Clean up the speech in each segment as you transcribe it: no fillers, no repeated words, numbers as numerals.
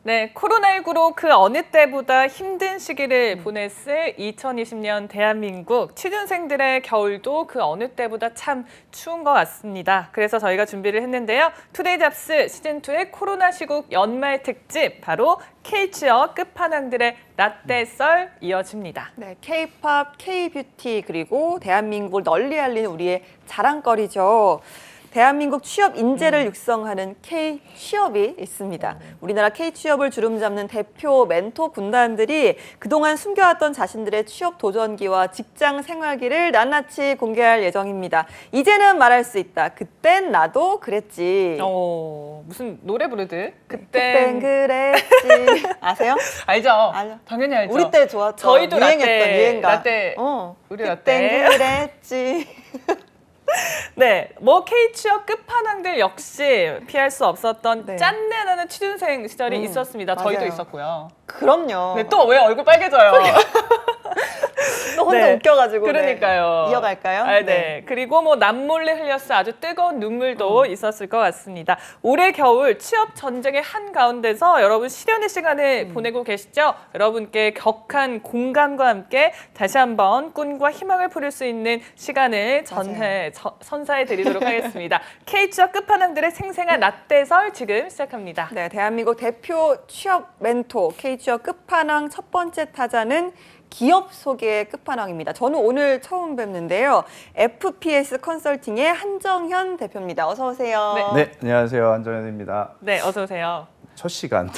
네, 코로나19로 그 어느 때보다 힘든 시기를 보냈을 2020년 대한민국 취준생들의 겨울도 그 어느 때보다 참 추운 것 같습니다. 그래서 저희가 준비를 했는데요. 투데이 잡스 시즌2의 코로나 시국 연말 특집, 바로 K-취업 끝판왕들의 라떼 썰 이어집니다. 네, K-팝, K-뷰티 그리고 대한민국을 널리 알리는 우리의 자랑거리죠. 대한민국 취업 인재를 육성하는 K-취업이 있습니다. 우리나라 K-취업을 주름잡는 대표 멘토 군단들이 그동안 숨겨왔던 자신들의 취업 도전기와 직장 생활기를 낱낱이 공개할 예정입니다. 이제는 말할 수 있다. 그땐 나도 그랬지. 무슨 노래 부르듯? 그땐 그랬지. 아세요? 알죠? 알죠. 당연히 알죠. 우리 때 좋았죠. 저희도 유행했던 라떼, 유행가. 라떼. 우리 라떼. 그땐 그랬지. 네, 뭐 K-취업 끝판왕들 역시 피할 수 없었던 네. 짠내나는 취준생 시절이 있었습니다. 저희도 맞아요. 있었고요. 그럼요. 네, 또 왜 얼굴 빨개져요? 또 혼자 네. 웃겨가지고. 그러니까요. 네. 이어갈까요? 네. 그리고 뭐 남몰래 흘렸을 아주 뜨거운 눈물도 있었을 것 같습니다. 올해 겨울 취업 전쟁의 한가운데서 여러분 실현의 시간을 보내고 계시죠? 여러분께 격한 공감과 함께 다시 한번 꿈과 희망을 부를 수 있는 시간을 선사해 드리도록 하겠습니다. K-취업 끝판왕들의 생생한 라떼설 지금 시작합니다. 네, 대한민국 대표 취업 멘토 K-취업 끝판왕 첫 번째 타자는 기업 소개 끝판왕입니다. 저는 오늘 처음 뵙는데요. FPS 컨설팅의 한정현 대표입니다. 어서 오세요. 네, 안녕하세요. 한정현입니다. 네, 어서 오세요. 첫 시간.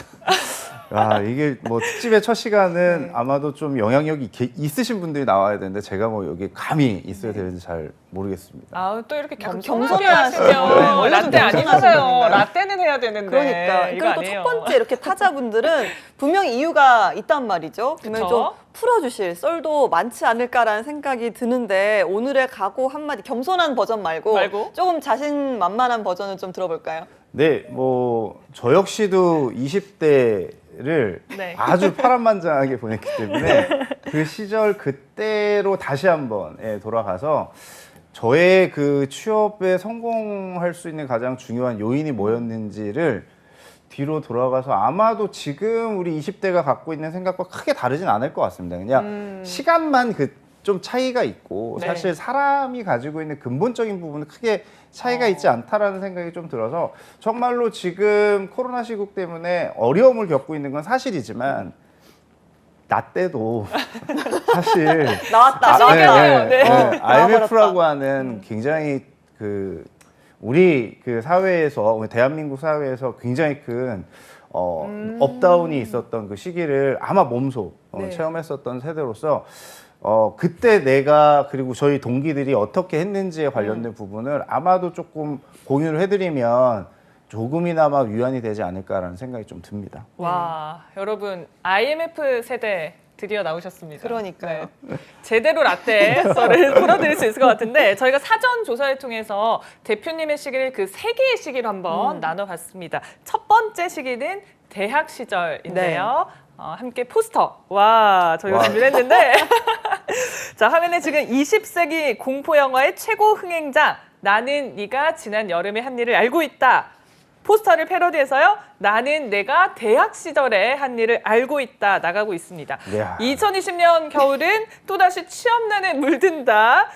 이게 뭐 특집의 첫 시간은 아마도 좀 영향력이 있으신 분들이 나와야 되는데 제가 뭐 여기 감이 있어야 되는지 잘 모르겠습니다. 또 이렇게 겸손하게 겸손하게 하시면. 하시면 원래 좀 라떼 겸손하신 아니잖아요. 분인가요? 라떼는 해야 되는데. 그러니까. 이거 그리고 또 아니에요. 첫 번째 이렇게 타자분들은 분명히 이유가 있단 말이죠. 분명히 그쵸? 좀 풀어주실 썰도 많지 않을까라는 생각이 드는데 오늘의 각오 한마디 겸손한 버전 말고 조금 자신만만한 버전을 좀 들어볼까요? 네, 뭐 저 역시도 20대를 네. 아주 파란만장하게 보냈기 때문에 그 시절 그때로 다시 한번 돌아가서 저의 그 취업에 성공할 수 있는 가장 중요한 요인이 뭐였는지를 뒤로 돌아가서 아마도 지금 우리 20대가 갖고 있는 생각과 크게 다르진 않을 것 같습니다. 그냥 시간만 좀 차이가 있고 네. 사실 사람이 가지고 있는 근본적인 부분은 크게 차이가 있지 않다라는 생각이 좀 들어서 정말로 지금 코로나 시국 때문에 어려움을 겪고 있는 건 사실이지만 나 때도 사실 나왔다. IMF라고 하는 굉장히 우리 그 사회에서 우리 대한민국 사회에서 굉장히 큰 업다운이 있었던 그 시기를 아마 몸소 체험했었던 세대로서 그때 내가 그리고 저희 동기들이 어떻게 했는지에 관련된 부분을 아마도 조금 공유를 해드리면 조금이나마 위안이 되지 않을까라는 생각이 좀 듭니다. 와, 여러분 IMF 세대 드디어 나오셨습니다. 그러니까요. 네. 제대로 라떼 썰을 풀어드릴 수 있을 것 같은데 저희가 사전 조사를 통해서 대표님의 시기를 그 세 개의 시기로 한번 나눠봤습니다. 첫 번째 시기는 대학 시절인데요. 함께 포스터. 저희가 준비를 했는데 자, 화면에 지금 20세기 공포 영화의 최고 흥행자 나는 네가 지난 여름에 한 일을 알고 있다. 포스터를 패러디해서요. 나는 내가 대학 시절에 한 일을 알고 있다 나가고 있습니다. 이야. 2020년 겨울은 또다시 취업난에 물든다.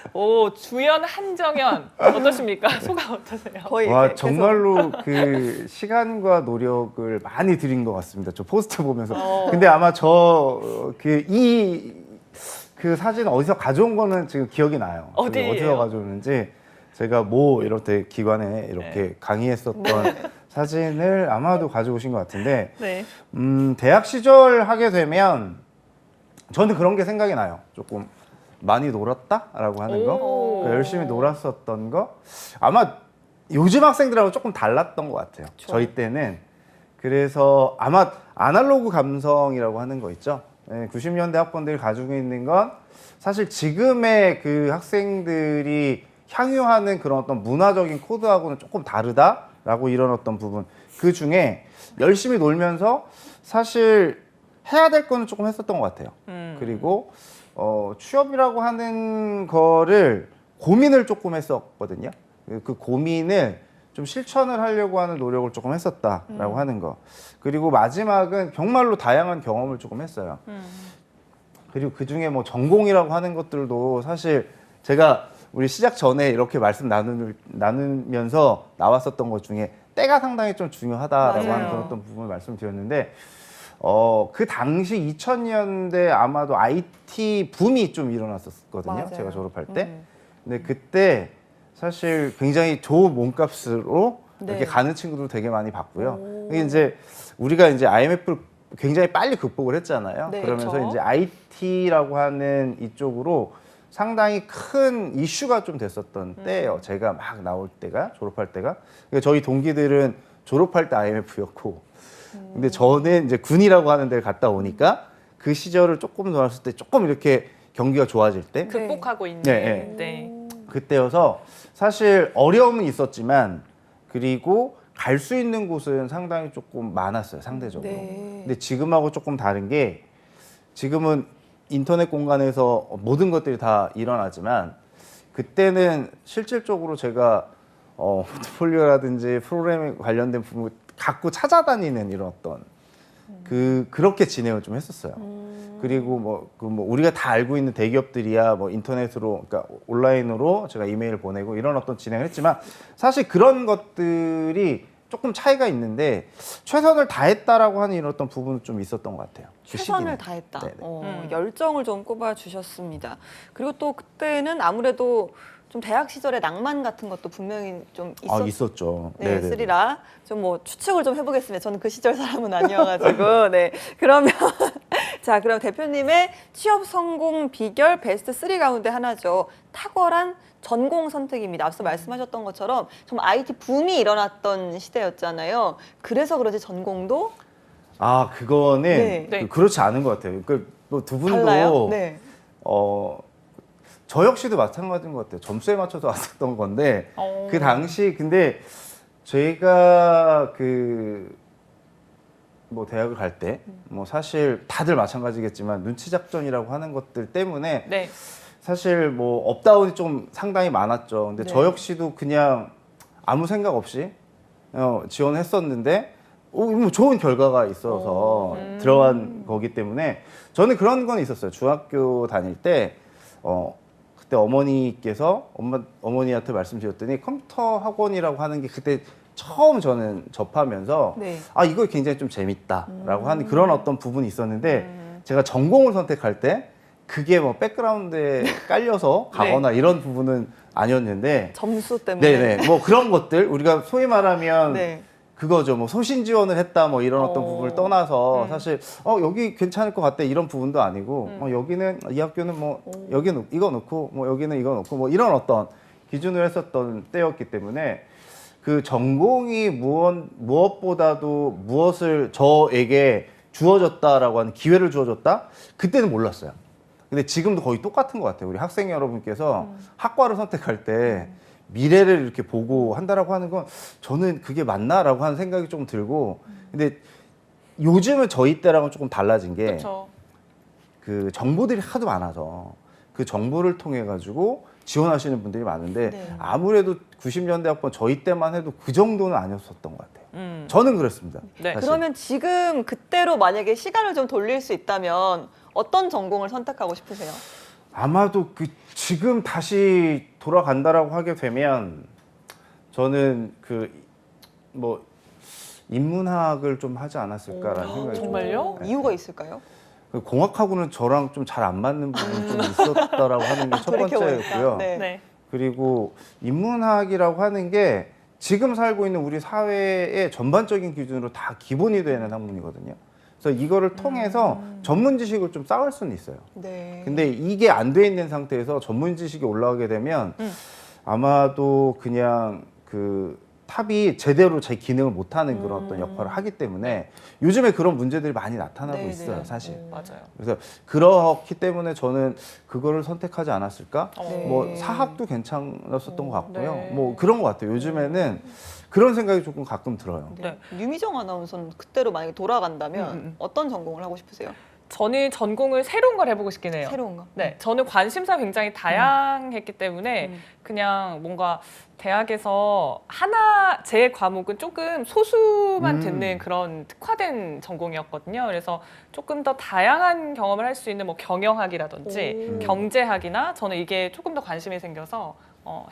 주연 한정현 어떠십니까? 소감 어떠세요? 거의 정말로 그 시간과 노력을 많이 들인 것 같습니다. 저 포스터 보면서. 근데 아마 그 사진 어디서 가져온 거는 지금 기억이 나요. 어디서 가져오는지 제가 이럴 때 기관에 이렇게 강의했었던 사진을 아마도 가져오신 것 같은데 대학 시절 하게 되면 저는 그런 게 생각이 나요. 조금 많이 놀았다라고 하는 거, 열심히 놀았었던 거. 아마 요즘 학생들하고 조금 달랐던 것 같아요. 저희 때는. 그래서 아마 아날로그 감성이라고 하는 거 있죠. 90년대 학번들이 가지고 있는 건 사실 지금의 그 학생들이 향유하는 그런 어떤 문화적인 코드하고는 조금 다르다라고 이런 어떤 부분. 그 중에 열심히 놀면서 사실 해야 될 거는 조금 했었던 것 같아요. 그리고 취업이라고 하는 거를 고민을 조금 했었거든요. 그 고민을 좀 실천을 하려고 하는 노력을 조금 했었다라고 하는 거. 그리고 마지막은 정말로 다양한 경험을 조금 했어요. 그리고 그 중에 뭐 전공이라고 하는 것들도 사실 제가 우리 시작 전에 이렇게 말씀 나누면서 나왔었던 것 중에 때가 상당히 좀 중요하다라고 맞아요. 하는 그런 어떤 부분을 말씀드렸는데 그 당시 2000년대 아마도 IT 붐이 좀 일어났었거든요. 맞아요. 제가 졸업할 때. 근데 그때 사실 굉장히 좋은 몸값으로 네. 이렇게 가는 친구들 되게 많이 봤고요. 이게 이제 우리가 이제 IMF를 굉장히 빨리 극복을 했잖아요. 네, 그러면서 그렇죠. 이제 IT라고 하는 이쪽으로 상당히 큰 이슈가 좀 됐었던 때예요. 제가 막 나올 때가 졸업할 때가. 그러니까 저희 동기들은 졸업할 때 IMF였고, 근데 저는 이제 군이라고 하는 데를 갔다 오니까 그 시절을 조금 돌았을 때 조금 이렇게 경기가 좋아질 때 극복하고 있는. 네, 네. 그때여서 사실 어려움은 있었지만 그리고 갈 수 있는 곳은 상당히 조금 많았어요, 상대적으로. 네. 근데 지금하고 조금 다른 게 지금은 인터넷 공간에서 모든 것들이 다 일어나지만 그때는 실질적으로 제가 포트폴리오라든지 프로그램에 관련된 부분 갖고 찾아다니는 이런 어떤 그렇게 진행을 좀 했었어요. 그리고 뭐 우리가 다 알고 있는 대기업들이야 뭐 인터넷으로 그러니까 온라인으로 제가 이메일을 보내고 이런 어떤 진행을 했지만 사실 그런 것들이 조금 차이가 있는데 최선을 다했다라고 하는 이런 어떤 부분은 좀 있었던 것 같아요. 그 최선을 시기는. 다했다. 네네. 열정을 좀 꼽아 주셨습니다. 그리고 또 그때는 아무래도 좀 대학 시절의 낭만 같은 것도 분명히 좀 있었죠. 네, 네네네. 쓰리라. 좀 뭐 추측을 좀 해보겠습니다. 저는 그 시절 사람은 아니어가지고. 네. 그러면 자, 그럼 대표님의 취업 성공 비결 베스트 3 가운데 하나죠. 탁월한 전공 선택입니다. 앞서 말씀하셨던 것처럼 좀 IT 붐이 일어났던 시대였잖아요. 그래서 그런지 전공도 그거는 네. 그렇지 않은 것 같아요. 두 분도 달라요. 네. 저 역시도 마찬가지인 것 같아요. 점수에 맞춰서 왔었던 건데 그 당시 근데 제가 뭐 대학을 갈 때 뭐 사실 다들 마찬가지겠지만 눈치 작전이라고 하는 것들 때문에 네. 사실 뭐 업다운이 좀 상당히 많았죠. 근데 네. 저 역시도 그냥 아무 생각 없이 지원했었는데 뭐 좋은 결과가 있어서 들어간 거기 때문에 저는 그런 건 있었어요. 중학교 다닐 때 그때 어머니한테 말씀드렸더니 컴퓨터 학원이라고 하는 게 그때 처음 저는 접하면서 네. 이거 굉장히 좀 재밌다라고 하는 그런 어떤 부분이 있었는데 제가 전공을 선택할 때 그게 뭐 백그라운드에 깔려서 가거나 이런 부분은 아니었는데 점수 때문에. 네네 뭐 그런 것들 우리가 소위 말하면 네. 그거죠. 뭐 소신 지원을 했다 뭐 이런 어떤 부분을 떠나서 사실 여기 괜찮을 것 같다 이런 부분도 아니고 여기는 이 학교는 뭐 여기 이거 넣고 뭐 여기는 이거 넣고 뭐 이런 어떤 기준을 했었던 때였기 때문에 그 전공이 무엇보다도 무엇을 저에게 주어졌다라고 하는 기회를 주어졌다? 그때는 몰랐어요. 근데 지금도 거의 똑같은 것 같아요. 우리 학생 여러분께서 학과를 선택할 때 미래를 이렇게 보고 한다라고 하는 건 저는 그게 맞나라고 하는 생각이 좀 들고 근데 요즘은 저희 때랑은 조금 달라진 게 그렇죠. 그 정보들이 하도 많아서 그 정보를 통해 가지고 지원하시는 분들이 많은데 네. 아무래도 90년대 학번 저희 때만 해도 그 정도는 아니었었던 것 같아요. 저는 그렇습니다. 네. 사실. 그러면 지금 그때로 만약에 시간을 좀 돌릴 수 있다면 어떤 전공을 선택하고 싶으세요? 아마도 지금 다시 돌아간다라고 하게 되면 저는 뭐 인문학을 좀 하지 않았을까라는 생각이 정말요? 좀 들어요. 이유가 있을까요? 공학하고는 저랑 좀 잘 안 맞는 부분이 좀 있었다라고 하는 게 첫 번째였고요. 네. 네. 그리고 인문학이라고 하는 게 지금 살고 있는 우리 사회의 전반적인 기준으로 다 기본이 되는 학문이거든요. 그래서 이거를 통해서 전문 지식을 좀 쌓을 수는 있어요. 네. 근데 이게 안 돼 있는 상태에서 전문 지식이 올라가게 되면 아마도 그냥 탑이 제대로 제 기능을 못하는 그런 어떤 역할을 하기 때문에 요즘에 그런 문제들이 많이 나타나고 네, 있어요, 네. 사실. 맞아요. 그래서 그렇기 때문에 저는 그거를 선택하지 않았을까? 네. 뭐 사학도 괜찮았었던 것 같고요. 네. 뭐 그런 것 같아요. 요즘에는 그런 생각이 조금 가끔 들어요. 네. 류미정 아나운서는 그때로 만약에 돌아간다면 어떤 전공을 하고 싶으세요? 저는 전공을 새로운 걸 해보고 싶긴 해요. 새로운 거. 네, 저는 관심사 굉장히 다양했기 때문에 그냥 뭔가 대학에서 제 과목은 조금 소수만 듣는 그런 특화된 전공이었거든요. 그래서 조금 더 다양한 경험을 할 수 있는 뭐 경영학이라든지 경제학이나 저는 이게 조금 더 관심이 생겨서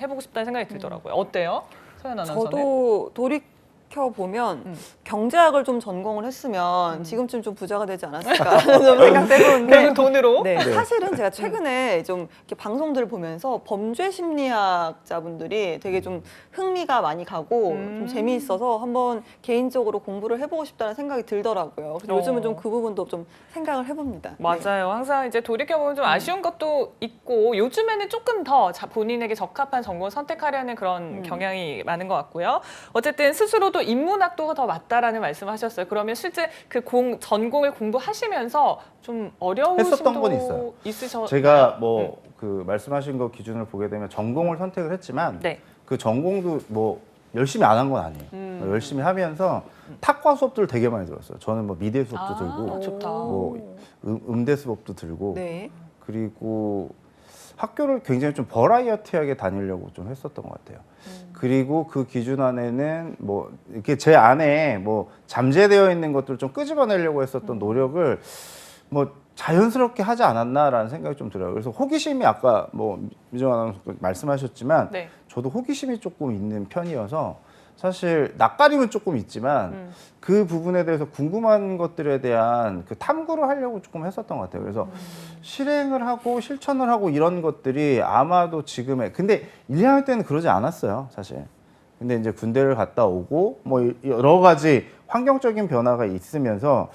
해보고 싶다는 생각이 들더라고요. 어때요? 서연 아나운서는? 저도 돌이켜보면 경제학을 좀 전공을 했으면 지금쯤 좀 부자가 되지 않았을까 좀 생각해보는데 결국 돈으로? 네, 사실은 제가 최근에 좀 이렇게 방송들을 보면서 범죄 심리학자분들이 되게 좀 흥미가 많이 가고 좀 재미있어서 한번 개인적으로 공부를 해보고 싶다는 생각이 들더라고요. 그래서 요즘은 좀 그 부분도 좀 생각을 해봅니다. 맞아요. 항상 이제 돌이켜보면 좀 아쉬운 것도 있고 요즘에는 조금 더 본인에게 적합한 전공을 선택하려는 그런 경향이 많은 것 같고요. 어쨌든 스스로도 인문학도가 더 맞다라는 말씀하셨어요. 그러면 실제 그 전공을 공부하시면서 좀 어려우신 했었던 건 있어요. 있으셨나요? 제가 뭐 그 말씀하신 거 기준을 보게 되면 전공을 선택을 했지만 네. 그 전공도 뭐 열심히 안 한 건 아니에요. 열심히 하면서 탁과 수업들을 되게 많이 들었어요. 저는 뭐 미대 수업도 들고 좋다. 뭐 음대 수업도 들고 네. 그리고 학교를 굉장히 좀 버라이어티하게 다니려고 좀 했었던 것 같아요. 그리고 그 기준 안에는 뭐 이렇게 제 안에 뭐 잠재되어 있는 것들을 좀 끄집어내려고 했었던 노력을 뭐 자연스럽게 하지 않았나라는 생각이 좀 들어요. 그래서 호기심이 아까 뭐 미정 아나운서 말씀하셨지만 네. 저도 호기심이 조금 있는 편이어서 사실 낯가림은 조금 있지만 그 부분에 대해서 궁금한 것들에 대한 그 탐구를 하려고 조금 했었던 것 같아요. 그래서 실행을 하고 실천을 하고 이런 것들이 아마도 지금의 근데 1학년 때는 그러지 않았어요, 사실. 근데 이제 군대를 갔다 오고 뭐 여러 가지 환경적인 변화가 있으면서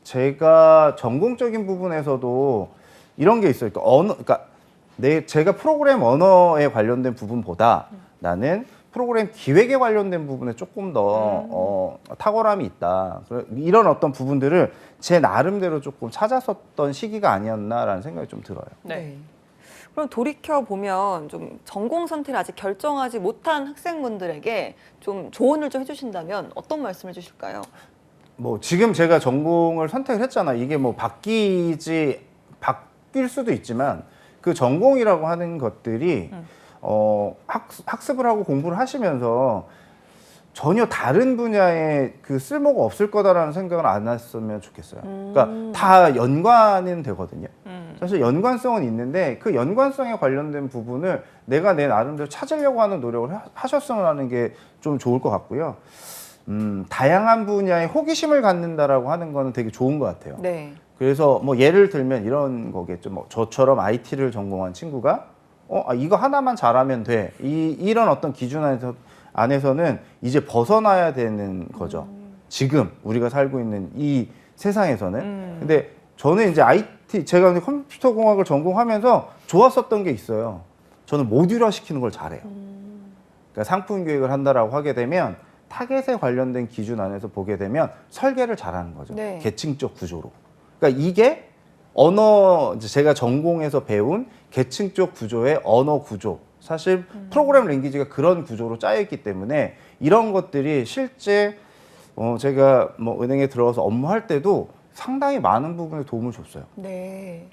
제가 전공적인 부분에서도 이런 게 있어요. 그러니까 제가 프로그램 언어에 관련된 부분보다 나는 프로그램 기획에 관련된 부분에 조금 더 탁월함이 있다. 이런 어떤 부분들을 제 나름대로 조금 찾았었던 시기가 아니었나라는 생각이 좀 들어요. 네. 그럼 돌이켜 보면 좀 전공 선택을 아직 결정하지 못한 학생분들에게 좀 조언을 좀 해주신다면 어떤 말씀을 해주실까요? 뭐 지금 제가 전공을 선택을 했잖아. 이게 뭐 바뀔 수도 있지만 그 전공이라고 하는 것들이 학습을 하고 공부를 하시면서 전혀 다른 분야에 그 쓸모가 없을 거다라는 생각을 안 했으면 좋겠어요. 그러니까 다 연관은 되거든요. 사실 연관성은 있는데 그 연관성에 관련된 부분을 내가 내 나름대로 찾으려고 하는 노력을 하셨으면 하는 게 좀 좋을 것 같고요. 다양한 분야에 호기심을 갖는다라고 하는 거는 되게 좋은 것 같아요. 네. 그래서 뭐 예를 들면 이런 거겠죠. 뭐 저처럼 IT를 전공한 친구가 이거 하나만 잘하면 돼. 이런 어떤 기준 안에서는 이제 벗어나야 되는 거죠. 지금 우리가 살고 있는 이 세상에서는. 근데 저는 이제 제가 컴퓨터 공학을 전공하면서 좋았었던 게 있어요. 저는 모듈화 시키는 걸 잘해요. 그러니까 상품 기획을 한다라고 하게 되면 타겟에 관련된 기준 안에서 보게 되면 설계를 잘하는 거죠. 네. 계층적 구조로. 그러니까 이게 제가 전공해서 배운 계층적 구조의 언어 구조. 사실 프로그램 랭귀지가 그런 구조로 짜여있기 때문에 이런 것들이 실제 제가 뭐 은행에 들어가서 업무할 때도 상당히 많은 부분에 도움을 줬어요. 네.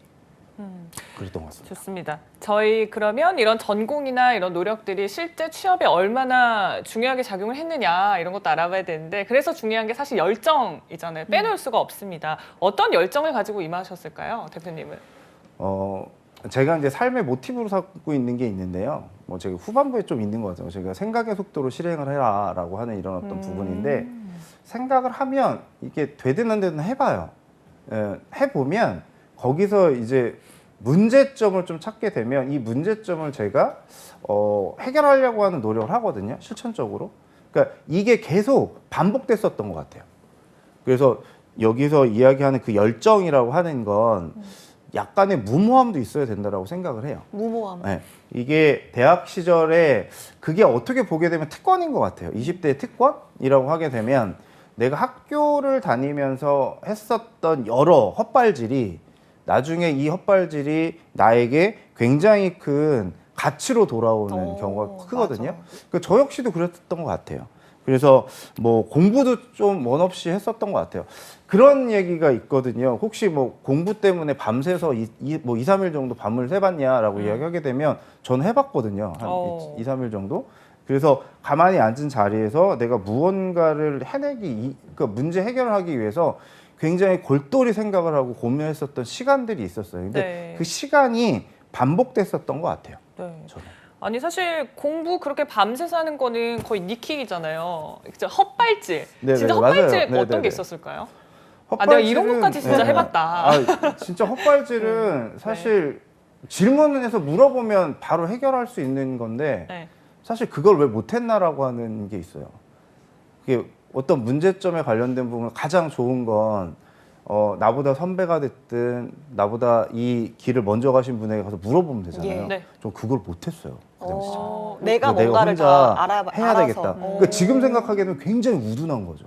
그랬던 것 같습니다. 좋습니다. 저희 그러면 이런 전공이나 이런 노력들이 실제 취업에 얼마나 중요하게 작용을 했느냐 이런 것도 알아봐야 되는데 그래서 중요한 게 사실 열정이잖아요. 빼놓을 수가 없습니다. 어떤 열정을 가지고 임하셨을까요, 대표님은? 제가 이제 삶의 모티브로 삼고 있는 게 있는데요. 뭐 제가 후반부에 좀 있는 것 같아요. 제가 생각의 속도로 실행을 해라라고 하는 이런 어떤 부분인데 생각을 하면 이게 되든 안 되든 해봐요. 해보면 거기서 이제 문제점을 좀 찾게 되면 이 문제점을 제가 해결하려고 하는 노력을 하거든요. 실천적으로. 그러니까 이게 계속 반복됐었던 것 같아요. 그래서 여기서 이야기하는 그 열정이라고 하는 건 약간의 무모함도 있어야 된다라고 생각을 해요. 무모함. 네. 이게 대학 시절에 그게 어떻게 보게 되면 특권인 것 같아요. 20대의 특권이라고 하게 되면 내가 학교를 다니면서 했었던 여러 헛발질이 나중에 이 헛발질이 나에게 굉장히 큰 가치로 돌아오는 경우가 크거든요. 그러니까 저 역시도 그랬던 것 같아요. 그래서 뭐 공부도 좀 원 없이 했었던 것 같아요. 그런 얘기가 있거든요. 혹시 뭐 공부 때문에 밤새서 뭐 2, 3일 정도 밤을 새봤냐라고 이야기하게 되면 저는 해봤거든요. 한 2, 3일 정도. 그래서 가만히 앉은 자리에서 내가 무언가를 해내기, 그 문제 해결을 하기 위해서 굉장히 골똘히 생각을 하고 고민했었던 시간들이 있었어요. 근데 네. 그 시간이 반복됐었던 것 같아요. 네. 저는. 아니 사실 공부 그렇게 밤새 사는 거는 거의 니킥이잖아요. 진짜 헛발질. 네네, 진짜 헛발질 맞아요. 어떤 네네네. 게 있었을까요? 아, 내가 이런 것까지 진짜 네네. 해봤다. 아, 진짜 헛발질은 사실 질문을 해서 물어보면 바로 해결할 수 있는 건데 네. 사실 그걸 왜 못했나라고 하는 게 있어요. 그게 어떤 문제점에 관련된 부분 가장 좋은 건 나보다 선배가 됐든 나보다 이 길을 먼저 가신 분에게 가서 물어보면 되잖아요. 예. 네. 좀 그걸 못했어요. 그 당시. 내가 그래서 뭔가를 혼자 다 해야 알아서. 되겠다. 그러니까 지금 생각하기에는 굉장히 우둔한 거죠.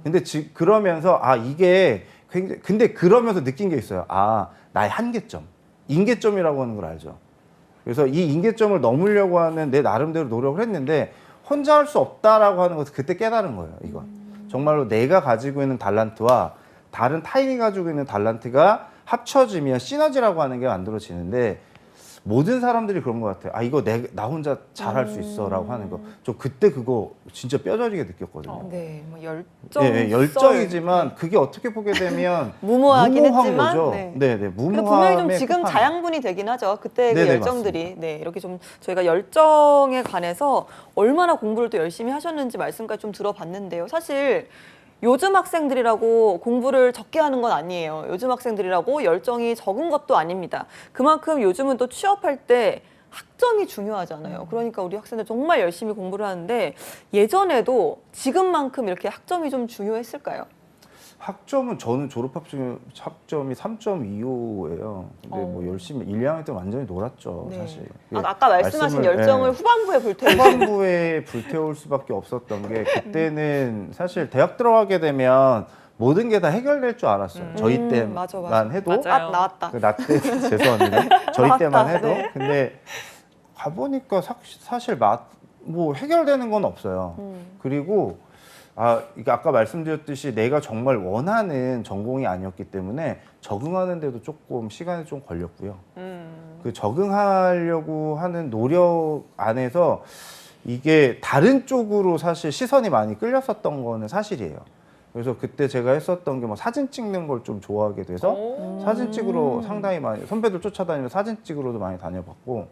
근데 그러면서 이게 굉장히 근데 그러면서 느낀 게 있어요. 나의 한계점, 인계점이라고 하는 걸 알죠. 그래서 이 인계점을 넘으려고 하는 내 나름대로 노력을 했는데 혼자 할 수 없다라고 하는 것을 그때 깨달은 거예요. 이건 정말로 내가 가지고 있는 달란트와 다른 타인이 가지고 있는 달란트가 합쳐지면 시너지라고 하는 게 만들어지는데 모든 사람들이 그런 것 같아요. 이거 나 혼자 잘할 수 있어라고 하는 거. 저 그때 그거 진짜 뼈저리게 느꼈거든요. 네, 뭐 열정. 네, 열정이지만 그게 어떻게 보게 되면 무모하긴 무모한 했지만, 거죠. 네. 네, 근데 무모함의 분명히 좀 지금 끝판왕. 자양분이 되긴 하죠. 그때 그 네네, 열정들이. 네, 이렇게 좀 저희가 열정에 관해서 얼마나 공부를 또 열심히 하셨는지 말씀까지 좀 들어봤는데요. 사실 요즘 학생들이라고 공부를 적게 하는 건 아니에요. 요즘 학생들이라고 열정이 적은 것도 아닙니다. 그만큼 요즘은 또 취업할 때 학점이 중요하잖아요. 그러니까 우리 학생들 정말 열심히 공부를 하는데 예전에도 지금만큼 이렇게 학점이 좀 중요했을까요? 학점은 저는 학점이 3.25예요. 근데 뭐 열심히 1, 2학년 때 완전히 놀았죠, 네. 사실. 아까 말씀하신 열정을 후반부에 불태우고 후반부에 불태울 수밖에 없었던 게 그때는 사실 대학 들어가게 되면 모든 게 다 해결될 줄 알았어요. 저희 때만 맞아. 해도 맞아요. 나왔다. 나 때 죄송합니다. 저희 때만 해도 네. 근데 가보니까 사실 뭐 해결되는 건 없어요. 그리고 이게 아까 말씀드렸듯이 내가 정말 원하는 전공이 아니었기 때문에 적응하는데도 조금 시간이 좀 걸렸고요. 그 적응하려고 하는 노력 안에서 이게 다른 쪽으로 사실 시선이 많이 끌렸었던 거는 사실이에요. 그래서 그때 제가 했었던 게 뭐 사진 찍는 걸 좀 좋아하게 돼서 사진 찍으러 상당히 많이 선배들 쫓아다니면서 사진 찍으러도 많이 다녀봤고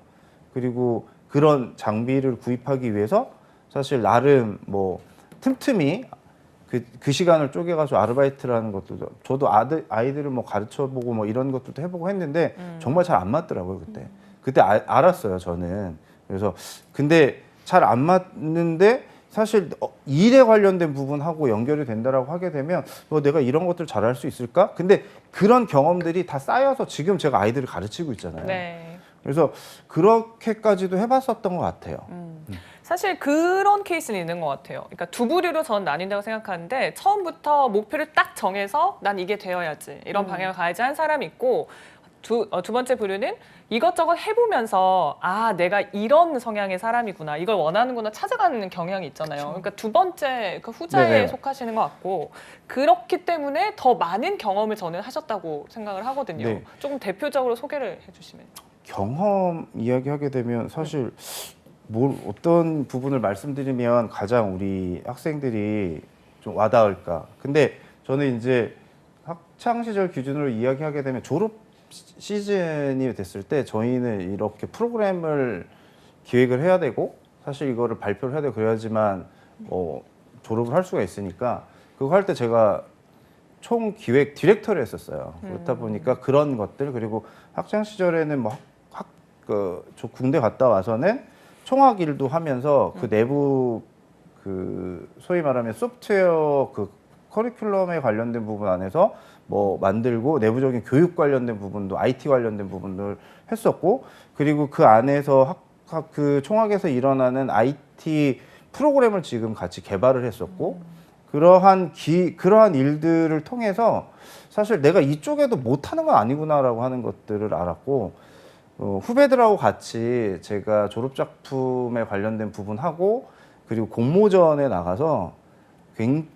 그리고 그런 장비를 구입하기 위해서 사실 나름 뭐 틈틈이 그 시간을 쪼개가지고 아르바이트라는 것도 저도 아이들을 뭐 가르쳐보고 뭐 이런 것도 해보고 했는데 정말 잘 안 맞더라고요 그때 알았어요 저는. 그래서 근데 잘 안 맞는데 사실 일에 관련된 부분하고 연결이 된다라고 하게 되면 내가 이런 것들 잘할 수 있을까? 근데 그런 경험들이 다 쌓여서 지금 제가 아이들을 가르치고 있잖아요. 네. 그래서 그렇게까지도 해봤었던 것 같아요. 사실 그런 케이스는 있는 것 같아요. 그러니까 두 부류로 저는 나뉜다고 생각하는데 처음부터 목표를 딱 정해서 난 이게 되어야지 이런 방향을 가야지 한 사람이 있고 두 번째 부류는 이것저것 해보면서 내가 이런 성향의 사람이구나 이걸 원하는구나 찾아가는 경향이 있잖아요. 그러니까 두 번째 그 후자에 네네. 속하시는 것 같고 그렇기 때문에 더 많은 경험을 저는 하셨다고 생각을 하거든요. 네. 조금 대표적으로 소개를 해주시면. 경험 이야기하게 되면 사실 어떤 부분을 말씀드리면 가장 우리 학생들이 좀 와닿을까. 근데 저는 이제 학창 시절 기준으로 이야기하게 되면 졸업 시즌이 됐을 때 저희는 이렇게 프로그램을 기획을 해야 되고 사실 이거를 발표를 해야 되고 그래야지만 졸업을 할 수가 있으니까 그거 할 때 제가 총 기획 디렉터를 했었어요. 그렇다 보니까 그런 것들 그리고 학창 시절에는 뭐 저 군대 갔다 와서는 총학 일도 하면서 그 내부 소위 말하면 소프트웨어 커리큘럼에 관련된 부분 안에서 뭐 만들고 내부적인 교육 관련된 부분도 IT 관련된 부분들 했었고 그리고 그 안에서 그 총학에서 일어나는 IT 프로그램을 지금 같이 개발을 했었고 그러한 일들을 통해서 사실 내가 이쪽에도 못하는 건 아니구나라고 하는 것들을 알았고 후배들하고 같이 제가 졸업작품에 관련된 부분하고 그리고 공모전에 나가서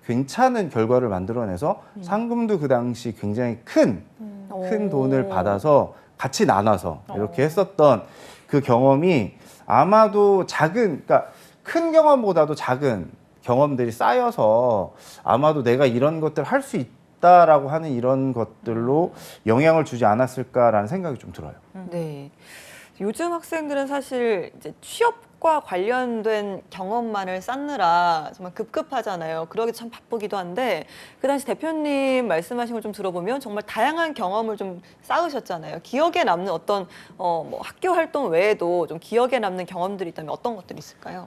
괜찮은 결과를 만들어내서 상금도 그 당시 굉장히 큰 돈을 받아서 같이 나눠서 이렇게 했었던 그 경험이 아마도 그러니까 큰 경험보다도 작은 경험들이 쌓여서 아마도 내가 이런 것들 할 수 있다라고 하는 이런 것들로 영향을 주지 않았을까라는 생각이 좀 들어요. 네. 요즘 학생들은 사실 이제 취업과 관련된 경험만을 쌓느라 정말 급급하잖아요. 그러기 참 바쁘기도 한데 그 당시 대표님 말씀하신 걸 좀 들어보면 정말 다양한 경험을 좀 쌓으셨잖아요. 기억에 남는 어떤 뭐 학교 활동 외에도 좀 기억에 남는 경험들이 있다면 어떤 것들이 있을까요?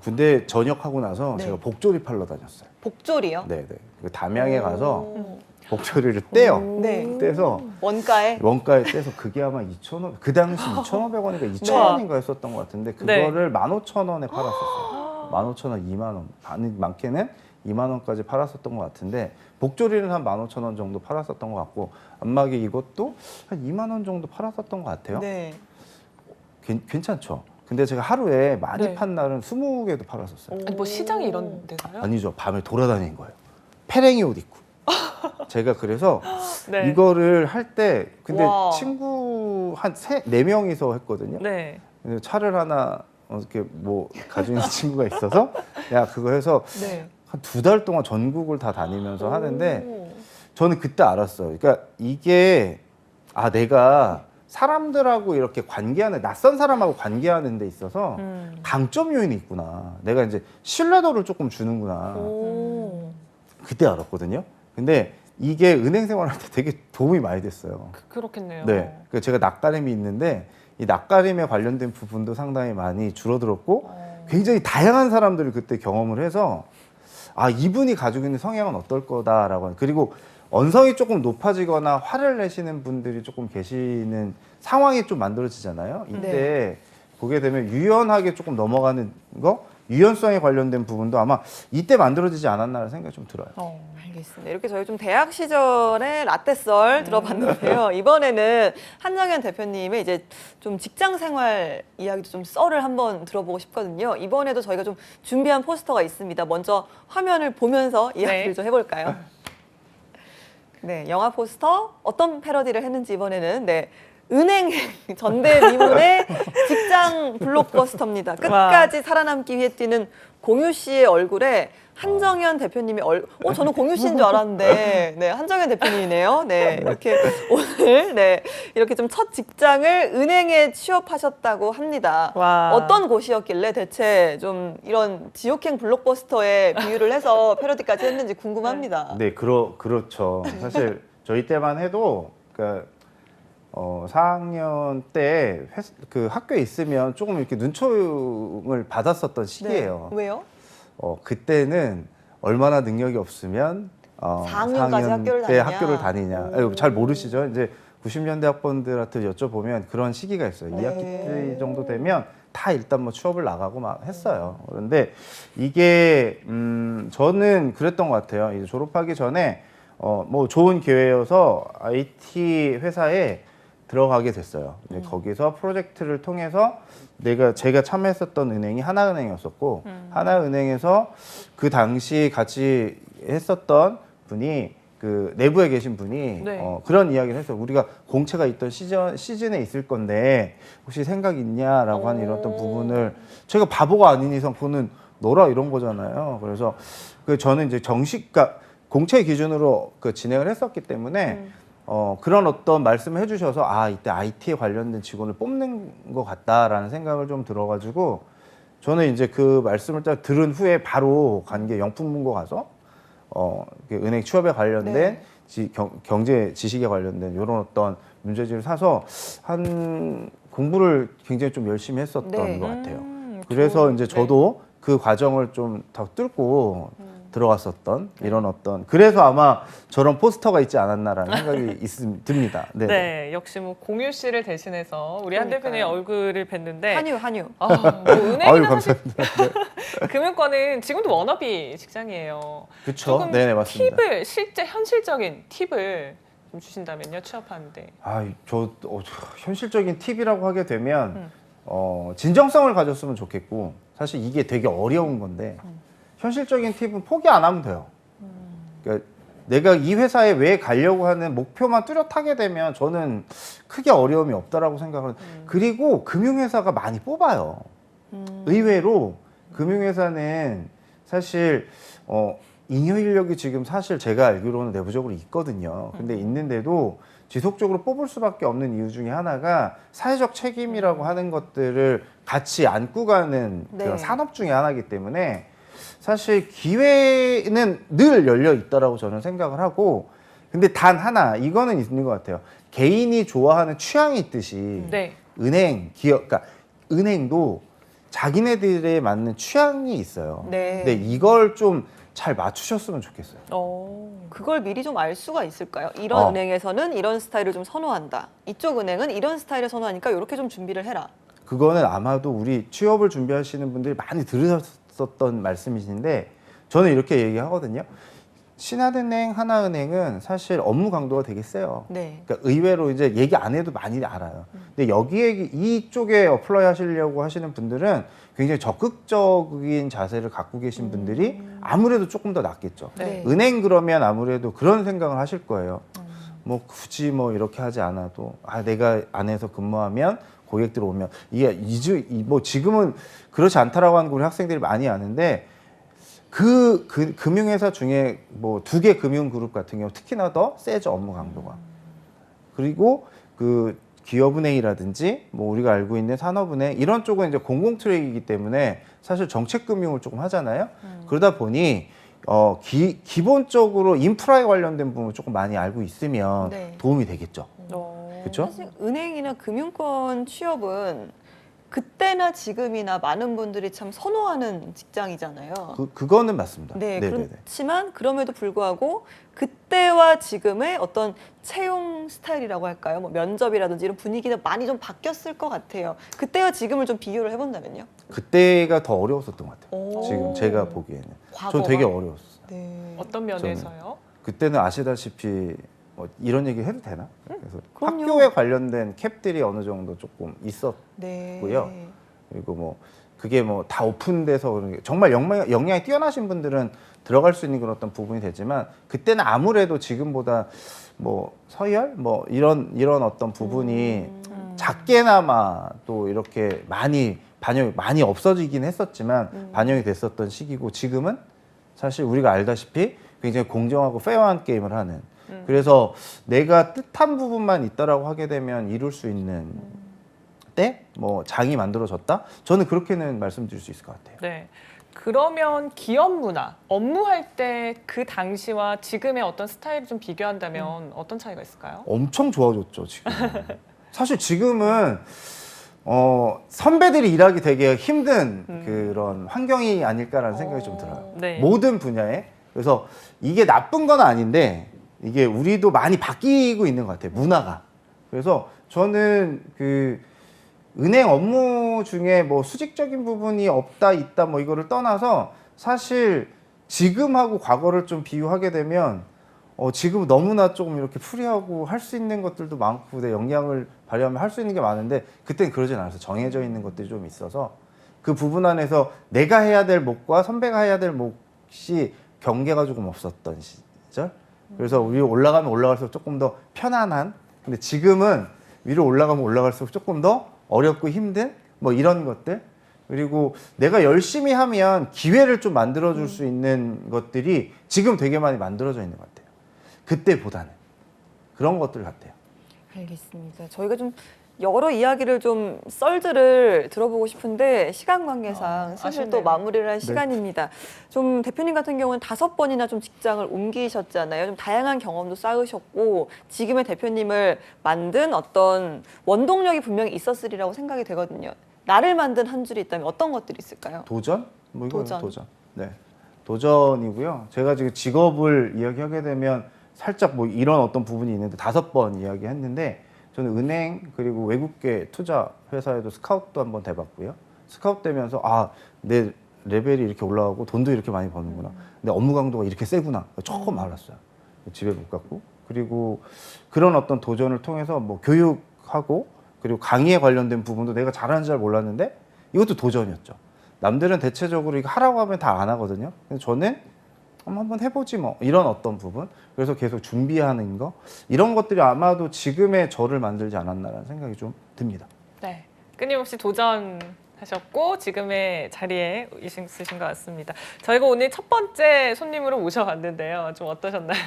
군대 전역하고 나서 네. 제가 복조리 팔러 다녔어요. 복조리요? 네네. 그 담양에 가서 오. 복조리를 떼요. 네. 떼서 원가에? 원가에 떼서 그게 아마 2,500, 그 당시 2,500원인가 2,000원인가 했었던 것 같은데 그거를 15,000원에 팔았었어요. 15,000원, 2만 원. 많게는 2만 원까지 팔았었던 것 같은데 복조리는 한 15,000원 정도 팔았었던 것 같고 안마기 이것도 한 2만 원 정도 팔았었던 것 같아요. 네. 괜찮죠? 근데 제가 하루에 많이 네. 판 날은 20개도 팔았었어요. 아니 뭐 시장이 이런 데가요? 아니죠. 밤에 돌아다닌 거예요. 페랭이 옷 입고. 제가 그래서 네. 이거를 할 때 근데 와. 친구 한 4명이서 했거든요. 네. 근데 차를 하나 이렇게 뭐 가지고 있는 친구가 있어서 야 그거 해서 네. 한 2달 동안 전국을 다 다니면서 하는데 오. 저는 그때 알았어요. 그러니까 이게 내가 사람들하고 이렇게 낯선 사람하고 관계하는 데 있어서 강점 요인이 있구나. 내가 이제 신뢰도를 조금 주는구나. 오. 그때 알았거든요. 근데 이게 은행 생활할 때 되게 도움이 많이 됐어요. 그렇겠네요. 네. 그 제가 낯가림이 있는데 이 낯가림에 관련된 부분도 상당히 많이 줄어들었고 굉장히 다양한 사람들을 그때 경험을 해서 이분이 가지고 있는 성향은 어떨 거다라고 그리고 언성이 조금 높아지거나 화를 내시는 분들이 조금 계시는 상황이 좀 만들어지잖아요. 이때 보게 되면 유연하게 조금 넘어가는 거 유연성에 관련된 부분도 아마 이때 만들어지지 않았나라는 생각이 좀 들어요. 알겠습니다. 이렇게 저희 좀 대학 시절의 라떼썰 들어봤는데요. 이번에는 한정현 대표님의 이제 좀 직장 생활 이야기도 좀 썰을 한번 들어보고 싶거든요. 이번에도 저희가 좀 준비한 포스터가 있습니다. 먼저 화면을 보면서 이야기를 좀 해볼까요? 네, 영화 포스터 어떤 패러디를 했는지 이번에는 은행 전대미문의 직장 블록버스터입니다. 끝까지 살아남기 위해 뛰는 공유 씨의 얼굴에 한정현 대표님의 저는 공유 씨인 줄 알았는데, 네, 한정현 대표님이네요. 네, 이렇게 오늘, 이렇게 좀 첫 직장을 은행에 취업하셨다고 합니다. 와. 어떤 곳이었길래 대체 좀 이런 지옥행 블록버스터에 비유를 해서 패러디까지 했는지 궁금합니다. 네, 그렇죠. 사실 저희 때만 해도 그러니까 4학년 때 그 학교에 있으면 조금 이렇게 눈초움을 받았었던 시기예요. 네. 왜요? 그때는 얼마나 능력이 없으면 4학년까지 4학년 때 학교를 학교를 다니냐. 잘 모르시죠? 이제 90년대 학번들한테 여쭤보면 그런 시기가 있어요. 네. 2학기 때 정도 되면 다 일단 뭐 취업을 나가고 막 했어요. 그런데 이게 저는 그랬던 것 같아요. 이제 졸업하기 전에 뭐 좋은 기회여서 IT 회사에 들어가게 됐어요. 거기서 프로젝트를 통해서 제가 참여했었던 은행이 하나은행이었었고 하나은행에서 그 당시 같이 했었던 분이 그 내부에 계신 분이 네. 그런 이야기를 했어요. 우리가 공채가 있던 시즌에 있을 건데 혹시 생각 있냐라고 하는 이런 어떤 부분을 제가 바보가 아닌 이상 그거는 너라 이런 거잖아요. 그래서 저는 이제 그러니까 공채 기준으로 진행을 했었기 때문에 그런 어떤 말씀을 해주셔서 이때 IT에 관련된 직원을 뽑는 것 같다라는 생각을 좀 들어가지고 저는 이제 그 말씀을 딱 들은 후에 바로 간 게 영풍문고 가서 은행 취업에 관련된 경제 지식에 관련된 이런 어떤 문제지를 사서 공부를 굉장히 좀 열심히 했었던 것 같아요. 그래서 이제 저도 그 과정을 좀 더 뚫고 들어갔었던 이런 그래서 아마 저런 포스터가 있지 않았나라는 생각이 듭니다. 네, 역시 뭐 공유 씨를 대신해서 우리 한 대표님의 얼굴을 뵀는데 한유. 뭐 은행이나 사실 감사합니다. 금융권은 지금도 워너비 직장이에요. 그렇죠. 조금 네, 맞습니다. 팁을 현실적인 팁을 좀 주신다면요, 취업하는데. 현실적인 팁이라고 하게 되면 진정성을 가졌으면 좋겠고 사실 이게 되게 어려운 건데 현실적인 팁은 포기 안 하면 돼요. 그러니까 내가 이 회사에 왜 가려고 하는 목표만 뚜렷하게 되면 저는 크게 어려움이 없다라고 생각을. 그리고 금융회사가 많이 뽑아요. 의외로 금융회사는 사실 잉여 인력이 지금 사실 제가 알기로는 내부적으로 있거든요. 근데 있는데도 지속적으로 뽑을 수밖에 없는 이유 중에 하나가 사회적 책임이라고 하는 것들을 같이 안고 가는 그런 네. 산업 중에 하나이기 때문에 사실 기회는 늘 열려 있다라고 저는 생각을 하고, 근데 단 하나 이거는 있는 것 같아요. 개인이 좋아하는 취향이 있듯이 네. 은행, 기업, 그러니까 은행도 자기네들에 맞는 취향이 있어요. 네. 근데 이걸 좀 잘 맞추셨으면 좋겠어요. 그걸 미리 좀 알 수가 있을까요? 이런 은행에서는 이런 스타일을 좀 선호한다. 이쪽 은행은 이런 스타일을 선호하니까 이렇게 좀 준비를 해라. 그거는 아마도 우리 취업을 준비하시는 분들이 많이 들으셨었던 말씀이신데 저는 이렇게 얘기하거든요. 신한은행, 하나은행은 사실 업무 강도가 되게 세요. 네. 그러니까 의외로 이제 얘기 안 해도 많이 알아요. 근데 여기에 이쪽에 어플라이 하시려고 하시는 분들은 굉장히 적극적인 자세를 갖고 계신 분들이 아무래도 조금 더 낫겠죠. 네. 은행 그러면 아무래도 그런 생각을 하실 거예요. 뭐 굳이 뭐 이렇게 하지 않아도 내가 안에서 근무하면 고객들 오면 이게 뭐 지금은 그렇지 않다라고 하는 거 우리 학생들이 많이 아는데 그 금융회사 중에 뭐 2개 금융그룹 같은 경우 특히나 더 세죠, 업무 강도가. 그리고 그 기업은행이라든지 뭐 우리가 알고 있는 산업은행 이런 쪽은 이제 공공 트랙이기 때문에 사실 정책금융을 조금 하잖아요. 그러다 보니 기본적으로 인프라에 관련된 부분을 조금 많이 알고 있으면 네. 도움이 되겠죠. 그렇죠? 사실 은행이나 금융권 취업은 그때나 지금이나 많은 분들이 참 선호하는 직장이잖아요. 그거는 맞습니다. 네, 네네네. 그렇지만 그럼에도 불구하고 그때와 지금의 어떤 채용 스타일이라고 할까요? 뭐 면접이라든지 이런 분위기가 많이 좀 바뀌었을 것 같아요. 그때와 지금을 좀 비교를 해본다면요? 그때가 더 어려웠었던 것 같아요. 오. 지금 제가 보기에는. 과거가? 전 되게 어려웠어요. 네. 어떤 면에서요? 그때는 아시다시피 이런 얘기 해도 되나? 그래서 그럼요. 학교에 관련된 캡들이 어느 정도 조금 있었고요. 네. 그리고 뭐 그게 뭐 다 오픈돼서 그런 게 정말 역량이 뛰어나신 분들은 들어갈 수 있는 그런 어떤 부분이 되지만 그때는 아무래도 지금보다 뭐 서열 뭐 이런 어떤 부분이 작게나마 또 이렇게 반영이 많이 없어지긴 했었지만 반영이 됐었던 시기고, 지금은 사실 우리가 알다시피 굉장히 공정하고 페어한 게임을 하는, 그래서 내가 뜻한 부분만 있다라고 하게 되면 이룰 수 있는 때 뭐 장이 만들어졌다? 저는 그렇게는 말씀드릴 수 있을 것 같아요. 네. 그러면 기업 문화, 업무할 때 그 당시와 지금의 어떤 스타일을 좀 비교한다면 어떤 차이가 있을까요? 엄청 좋아졌죠, 지금. 사실 지금은 선배들이 일하기 되게 힘든 그런 환경이 아닐까라는 생각이 좀 들어요. 네. 모든 분야에. 그래서 이게 나쁜 건 아닌데 이게 우리도 많이 바뀌고 있는 것 같아요, 문화가. 그래서 저는 그 은행 업무 중에 뭐 수직적인 부분이 없다 있다 뭐 이거를 떠나서 사실 지금하고 과거를 좀 비유하게 되면 지금 너무나 조금 이렇게 프리하고 할 수 있는 것들도 많고 내 역량을 발휘하면 할 수 있는 게 많은데 그때는 그러진 않았어요. 정해져 있는 것들이 좀 있어서 그 부분 안에서 내가 해야 될 몫과 선배가 해야 될 몫이 경계가 조금 없었던 시절. 그래서 위로 올라가면 올라갈수록 조금 더 편안한, 근데 지금은 위로 올라가면 올라갈수록 조금 더 어렵고 힘든 뭐 이런 것들, 그리고 내가 열심히 하면 기회를 좀 만들어줄 수 있는 것들이 지금 되게 많이 만들어져 있는 것 같아요. 그때보다는 그런 것들 같아요. 알겠습니다. 저희가 좀 여러 이야기를 좀 썰들을 들어보고 싶은데 시간 관계상 사실 또 아쉽네요. 마무리를 할 시간입니다. 좀 대표님 같은 경우는 5번이나 좀 직장을 옮기셨잖아요. 좀 다양한 경험도 쌓으셨고 지금의 대표님을 만든 어떤 원동력이 분명히 있었으리라고 생각이 되거든요. 나를 만든 한 줄이 있다면 어떤 것들이 있을까요? 도전? 뭐 이거는 도전. 도전. 네, 도전이고요. 제가 지금 직업을 이야기하게 되면 살짝 뭐 이런 어떤 부분이 있는데 5번 이야기했는데, 저는 은행 그리고 외국계 투자 회사에도 스카웃도 한번 돼봤고요. 스카웃 되면서 내 레벨이 이렇게 올라가고 돈도 이렇게 많이 버는구나. 근데 업무 강도가 이렇게 세구나. 조금 알았어요. 집에 못 갔고. 그리고 그런 어떤 도전을 통해서 뭐 교육하고 그리고 강의에 관련된 부분도 내가 잘하는지 잘 몰랐는데 이것도 도전이었죠. 남들은 대체적으로 이거 하라고 하면 다 안 하거든요. 근데 저는 한번 해보지 뭐 이런 어떤 부분. 그래서 계속 준비하는 거 이런 것들이 아마도 지금의 저를 만들지 않았나라는 생각이 좀 듭니다. 네, 끊임없이 도전하셨고 지금의 자리에 있으신 것 같습니다. 저희가 오늘 첫 번째 손님으로 모셔봤는데요. 좀 어떠셨나요?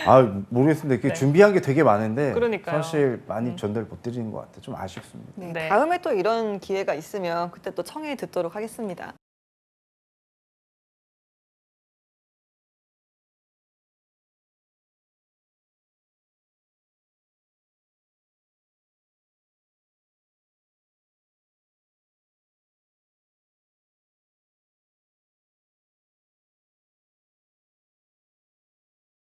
아 모르겠습니다. 이렇게 네. 준비한 게 되게 많은데 그러니까요. 사실 많이 전달 못 드리는 것 같아요. 좀 아쉽습니다. 네, 네. 다음에 또 이런 기회가 있으면 그때 또 청해 듣도록 하겠습니다.